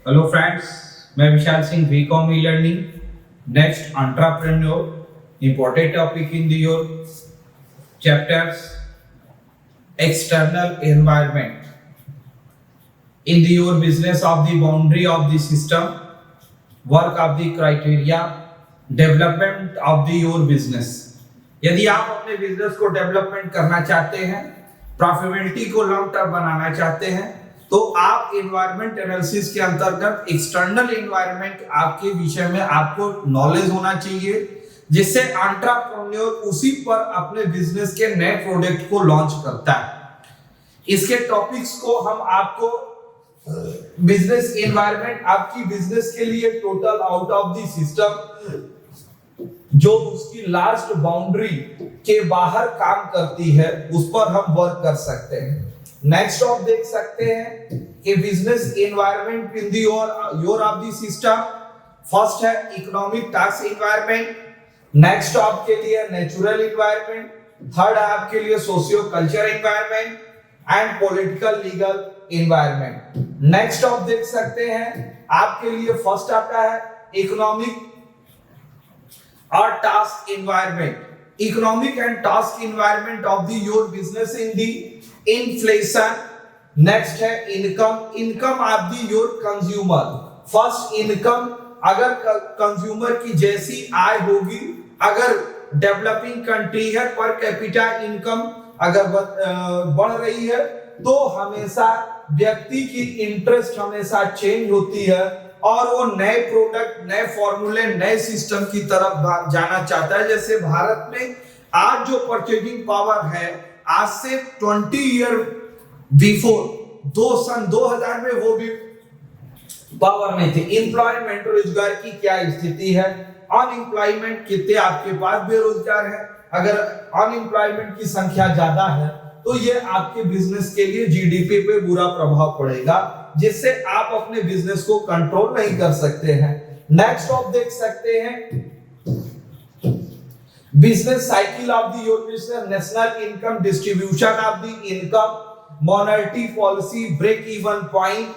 Hello friends, मैं Vishal Singh BCom e learning next entrepreneur important topic in your chapters external environment in your business of the boundary of the system, work of the criteria, development of the your business. यदि आप अपने business को development करना चाहते हैं, profitability को long term बनाना चाहते हैं, तो आप एनवायरमेंट एनालिसिस के अंतर्गत एक्सटर्नल एनवायरमेंट आपके विषय में आपको नॉलेज होना चाहिए, जिससे एंटरप्रेन्योर उसी पर अपने बिजनेस के नए प्रोडक्ट को लॉन्च करता है। इसके टॉपिक्स को हम आपको बिजनेस एनवायरनमेंट आपकी बिजनेस के लिए total out of the system जो उसकी लास्ट बाउंड्री के बाहर काम करती है उस पर हम वर्क कर सकते हैं। नेक्स्ट आप देख सकते हैं कि business environment in the your of the system. First है इकोनॉमिक टास्क एनवायरनमेंट, नेक्स्ट आपके लिए नेचुरल एनवायरनमेंट, थर्ड है आपके लिए socio culture environment and political legal environment. Next आप देख सकते हैं आपके लिए फर्स्ट आता है इकोनॉमिक और task environment. Economic and task environment of the your business in the inflation. Next है income, income of the your consumer. First income, अगर कंज्यूमर की जैसी आय होगी, अगर डेवलपिंग कंट्री है पर कैपिटा इनकम अगर बढ़ रही है तो हमेशा व्यक्ति की इंटरेस्ट हमेशा चेंज होती है और वो नए प्रोडक्ट, नए फॉर्मूले, नए सिस्टम की तरफ जाना चाहता है। जैसे भारत में आज जो परचेजिंग पावर है, आज से 20 ईयर बिफोर सन 2000 में वो भी पावर नहीं थी। एम्प्लॉयमेंट, रोजगार की क्या स्थिति है, अनएम्प्लॉयमेंट कितने आपके पास बेरोजगार है, अगर अनएम्प्लॉयमेंट की संख्या ज्यादा है तो ये आपके बिजनेस के लिए जीडीपी पे बुरा प्रभाव पड़ेगा, जिससे आप अपने बिजनेस को कंट्रोल नहीं कर सकते हैं। नेक्स्ट आप देख सकते हैं business cycle of the your business, national income distribution of the income, monetary policy, break even point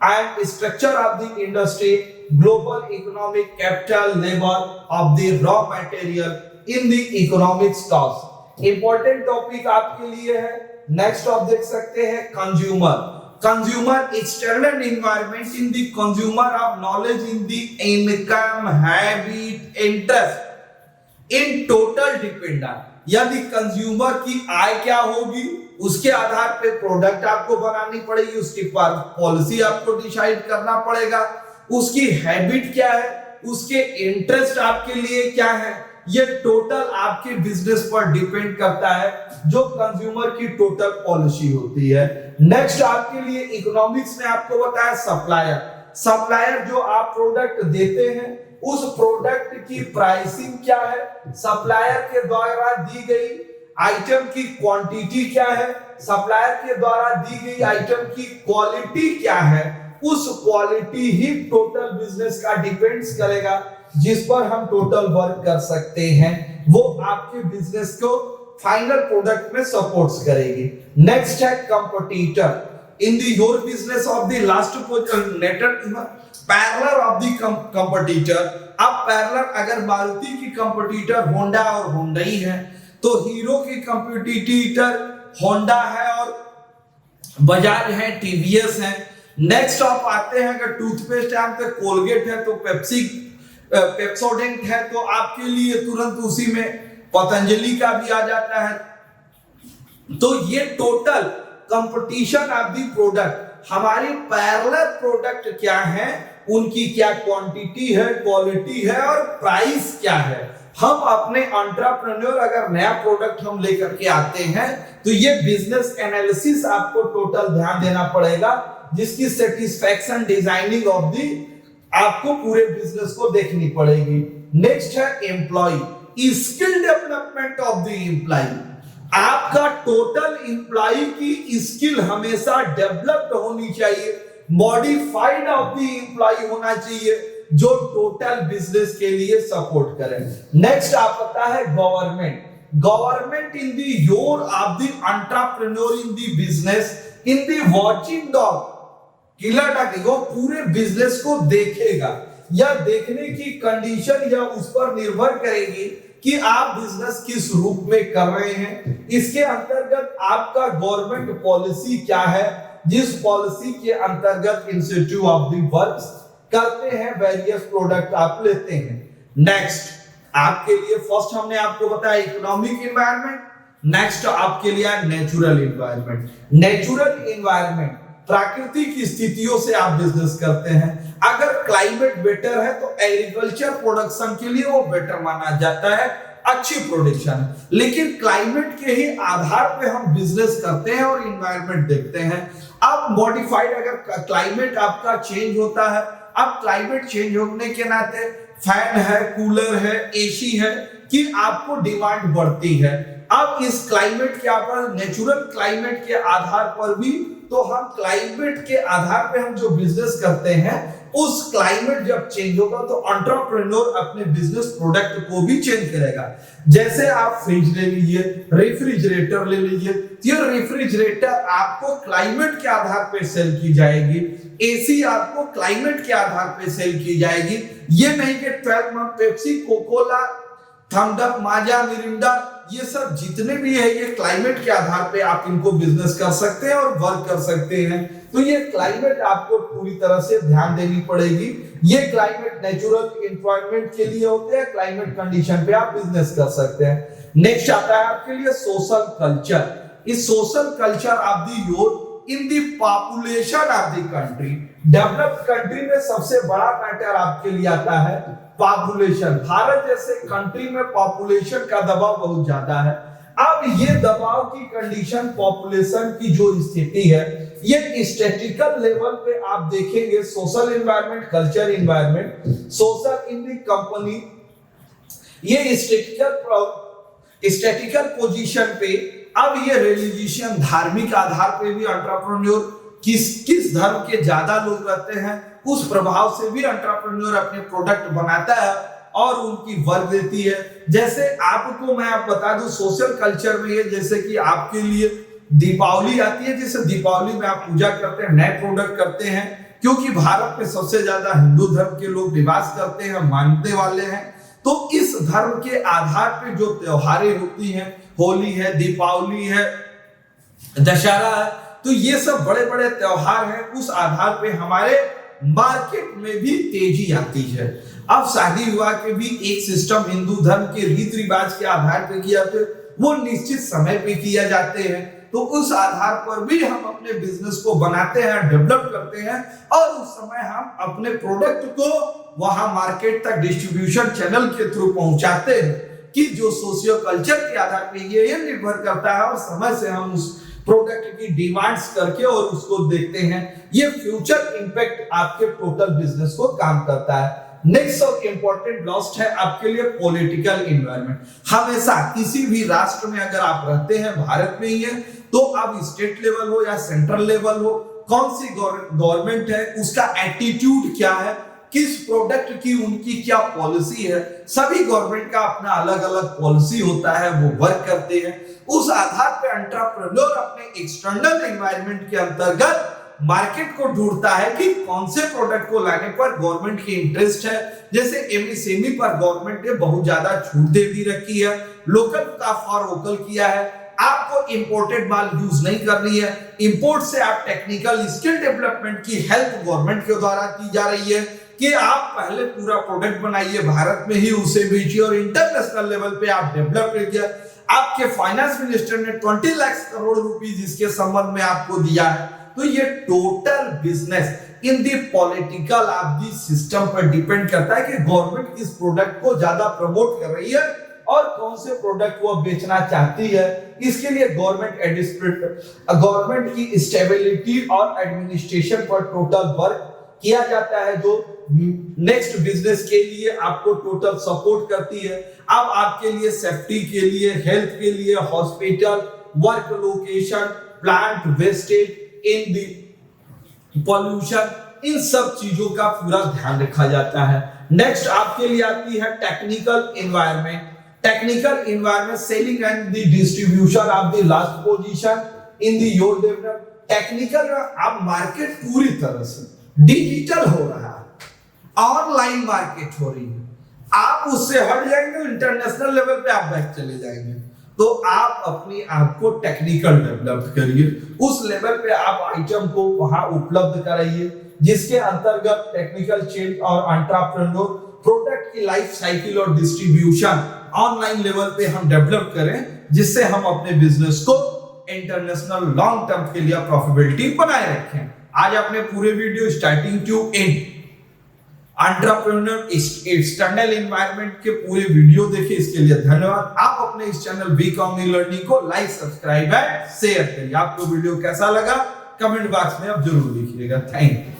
and structure of the industry, global economic capital, labor of the raw material in the economic cost. Important topic आपके लिए है। Next आप देख सकते हैं consumer, consumer external environment in the consumer of knowledge in the income, habit, interest in total dependent. यदि consumer की आय क्या होगी उसके आधार पे प्रोडक्ट आपको बनानी पड़ेगी, उसकी पॉलिसी आपको डिसाइड करना पड़ेगा, उसकी हैबिट क्या है, उसके इंटरेस्ट आपके लिए क्या है, ये टोटल आपके बिजनेस पर डिपेंड करता है, जो कंज्यूमर की टोटल पॉलिसी होती है। नेक्स्ट आपके लिए इकोनॉमिक्स ने आपको बताया सप्लायर, सप्लायर जो आप प्रोडक्ट देते हैं उस प्रोडक्ट की प्राइसिंग क्या है, सप्लायर के द्वारा दी गई आइटम की क्वांटिटी क्या है, सप्लायर के द्वारा दी गई आइटम की क्वालिटी क्या है, उस क्वालिटी ही टोटल बिजनेस का डिपेंड्स करेगा, जिस पर हम टोटल वर्क कर सकते हैं, वो आपके बिजनेस को फाइनल प्रोडक्ट में सपोर्ट्स करेगी। नेक्स्ट है competitor in the your business of the last parallel of the competitor. अब पैरेलल अगर मारुति की कंपटीटर होंडा और हुंडई है तो हीरो की कंपटीटर होंडा है और बजाज है, टीवीएस है। नेक्स्ट आप आते हैं अगर टूथपेस्ट है तो कोलगेट है, तो पेप्सोडेंट है, तो आपके लिए तुरंत उसी में पतंजलि का भी आ जाता है। तो ये total competition of the product, हमारी पैरेलल प्रोडक्ट क्या है, उनकी क्या क्वांटिटी है, क्वालिटी है और प्राइस क्या है। हम अपने एंटरप्रेन्योर अगर नया प्रोडक्ट हम लेकर के आते हैं तो ये बिजनेस एनालिसिस आपको टोटल ध्यान देना पड़ेगा, जिसकी सेटिस्फैक्शन डिजाइनिंग ऑफ दी आपको पूरे बिजनेस को देखनी पड़ेगी। नेक्स्ट है employ, skill development of the employ. आपका टोटल एम्प्लॉय की स्किल हमेशा डेवलप्ड होनी चाहिए, मॉडिफाइड ऑफ द एम्प्लॉय होना चाहिए, जो टोटल बिजनेस के लिए सपोर्ट करें। नेक्स्ट आप पता है government, government in the your of the entrepreneur in the business in the watching dog किला टाकी वो पूरे बिजनेस को देखेगा, या देखने की कंडीशन या उस पर निर्भर करेगी कि आप बिजनेस किस रूप में कर रहे हैं। इसके अंतर्गत आपका गवर्नमेंट पॉलिसी क्या है, जिस पॉलिसी के अंतर्गत इंस्टीट्यूट ऑफ द वर्क्स करते हैं, वेरियस प्रोडक्ट आप लेते हैं। नेक्स्ट आपके लिए फर्स्ट हमने आपको बताया इकोनॉमिक एनवायरनमेंट, नेक्स्ट आपके लिए नेचुरल एनवायरनमेंट। नेचुरल एनवायरनमेंट प्राकृतिक स्थितियों से आप बिजनेस करते हैं। अगर क्लाइमेट बेटर है तो एग्रीकल्चर प्रोडक्शन के लिए वो बेटर माना जाता है, अच्छी प्रोडक्शन। लेकिन क्लाइमेट के ही आधार पे हम बिजनेस करते हैं और एनवायरनमेंट देखते हैं। अब मॉडिफाइड अगर क्लाइमेट आपका चेंज होता है, अब क्लाइमेट चेंज होने के नाते फैन है, कूलर है, एसी है कि आपको डिमांड बढ़ती है। अब इस क्लाइमेट के ऊपर, नेचुरल क्लाइमेट के आधार पर भी, तो हम क्लाइमेट के आधार पे हम जो बिजनेस करते हैं, उस क्लाइमेट जब चेंज होगा तो एंटरप्रेन्योर अपने बिजनेस प्रोडक्ट को भी चेंज करेगा। जैसे आप फ्रिज ले लीजिए, रेफ्रिजरेटर ले लीजिए, ये रेफ्रिजरेटर आपको क्लाइमेट के आधार पे सेल की जाएगी, एसी आपको क्लाइमेट के आधार पे सेल की जाएगी। ये नहीं कि 12 month Pepsi, Coca Cola, Thums Up, Maaza, Mirinda, ये सब जितने भी है ये क्लाइमेट के आधार पे आप इनको बिजनेस कर सकते हैं और वर्क कर सकते हैं। तो ये क्लाइमेट आपको पूरी तरह से ध्यान देनी पड़ेगी। ये क्लाइमेट नेचुरल एनवायरनमेंट के लिए होते हैं, क्लाइमेट कंडीशन पे आप बिजनेस कर सकते हैं। नेक्स्ट आता है आपके लिए सोशल कल्चर। इस social culture of the your in the population of the country. Developed country में सबसे बड़ा मैटर आपके लिए आता है पॉपुलेशन। भारत जैसे कंट्री में पॉपुलेशन का दबाव बहुत ज्यादा है। अब ये दबाव की कंडीशन, पॉपुलेशन की जो स्थिति है, ये स्टैटिकल लेवल पे आप देखेंगे social environment, culture environment, social in the company, ये स्टैटिकल पोजीशन पे। अब ये रिलीजियन, धार्मिक आधार पे भी एंटरप्रेन्योर किस धर्म के ज्यादा लोग रहते हैं, उस प्रभाव से भी एंटरप्रेन्योर अपने प्रोडक्ट बनाता है और उनकी वर्क देती है। जैसे आपको मैं बता दूं सोशल कल्चर में, ये जैसे कि आपके लिए दीपावली आती है, जैसे दीपावली में आप पूजा करते हैं, नए प्रोडक्ट करते हैं, क्योंकि भारत में सबसे ज्यादा हिंदू धर्म के लोग निवास करते हैं, मानते वाले हैं। तो इस धर्म के आधार पे जो त्योहारें होती हैं, होली है, दीपावली है, दशहरा है, तो ये सब बड़े बड़े त्योहार हैं। उस आधार पे हमारे मार्केट में भी तेजी आती है। अब शादी विवाह के भी एक सिस्टम हिंदू धर्म के रीति रिवाज के आधार पे किया जाते, वो निश्चित समय पे किया जाते हैं। तो उस आधार पर भी हम अपने बिजनेस को बनाते हैं, डेवलप करते हैं, और उस समय हम अपने प्रोडक्ट को वहां मार्केट तक डिस्ट्रीब्यूशन चैनल के थ्रू पहुंचाते हैं, कि जो सोशियो कल्चर के आधार पे ये निर्भर करता है, और समय से हम उस प्रोडक्ट की डिमांड्स करके और उसको देखते हैं। ये फ्यूचर इंपैक्ट आपके टोटल बिजनेस को काम करता है। नेक्स्ट और इंपॉर्टेंट लॉस्ट है आपके लिए पॉलिटिकल एनवायरनमेंट। हमेशा किसी भी राष्ट्र में अगर आप रहते हैं, भारत में ही है, तो अब स्टेट लेवल हो या सेंट्रल लेवल हो, कौन सी गवर्नमेंट है, उसका एटीट्यूड क्या है, किस प्रोडक्ट की उनकी क्या पॉलिसी है, सभी गवर्नमेंट का अपना अलग अलग पॉलिसी होता है, वो वर्क करते हैं। उस आधार पे एंटरप्रेन्योर अपने एक्सटर्नल एनवायरनमेंट के अंतर्गत मार्केट को ढूंढता है कि कौन से प्रोडक्ट को लाने पर गवर्नमेंट की इंटरेस्ट है। जैसे एमएसएमई पर गवर्नमेंट ने बहुत ज्यादा छूट दे दी रखी है, लोकल का फॉर वोकल किया है, आपको इंपोर्टेड माल यूज नहीं करनी है, इंपोर्ट से आप टेक्निकल स्किल डेवलपमेंट की हेल्प गवर्नमेंट के द्वारा की जा रही है, कि आप पहले पूरा प्रोडक्ट बनाइए, भारत में ही उसे बेचिए और इंटरनेशनल लेवल पे आप डेवलप कीजिए। आपके फाइनेंस मिनिस्टर ने 20 लाख करोड़ रुपीस इसके संबंध में आपको दिया है। तो ये total business in the political of the system पर डिपेंड करता है कि गवर्नमेंट किस प्रोडक्ट को ज्यादा प्रमोट कर रही है और कौन से प्रोडक्ट वो बेचना चाहती है। इसके लिए गवर्नमेंट की स्टेबिलिटी और एडमिनिस्ट्रेशन पर टोटल वर्क किया जाता है, जो नेक्स्ट बिजनेस के लिए आपको टोटल सपोर्ट करती है। अब आपके लिए सेफ्टी के लिए, हेल्थ के लिए, hospital, work location, plant wastage, in the pollution, इन सब चीजों का पूरा ध्यान रखा जाता है। नेक्स्ट आपके लिए आती है technical environment. Technical environment selling and the distribution of the last position in the your develop. Technical अब मार्केट पूरी तरह से डिजिटल हो रहा है, ऑनलाइन मार्केट हो रही है। आप उससे हट जाएंगे, इंटरनेशनल लेवल पे आप बैक चले जाएंगे। तो आप अपनी आप को टेक्निकल डेवलप करिए, उस लेवल पे आप आइटम को वहां उपलब्ध कराइए जिसके अंतर्गत टेक्निकल चेन और एंटरप्रेन्योर प्रोडक्ट की लाइफ साइकिल और डिस्ट्रीब्यूशन ऑनलाइन लेवल पे हम डेवलप करें, जिससे हम अपने बिजनेस को इंटरनेशनल लॉन्ग टर्म के लिए प्रॉफिटेबिलिटी बनाए रखें। आज आपने पूरे video starting to end entrepreneur external environment के पूरे वीडियो देखे, इसके लिए धन्यवाद। आप अपने इस चैनल बीकॉम लर्निंग को लाइक, सब्सक्राइब एंड शेयर करिए। आपको वीडियो कैसा लगा कमेंट बॉक्स में आप जरूर लिखिएगा। Thank you.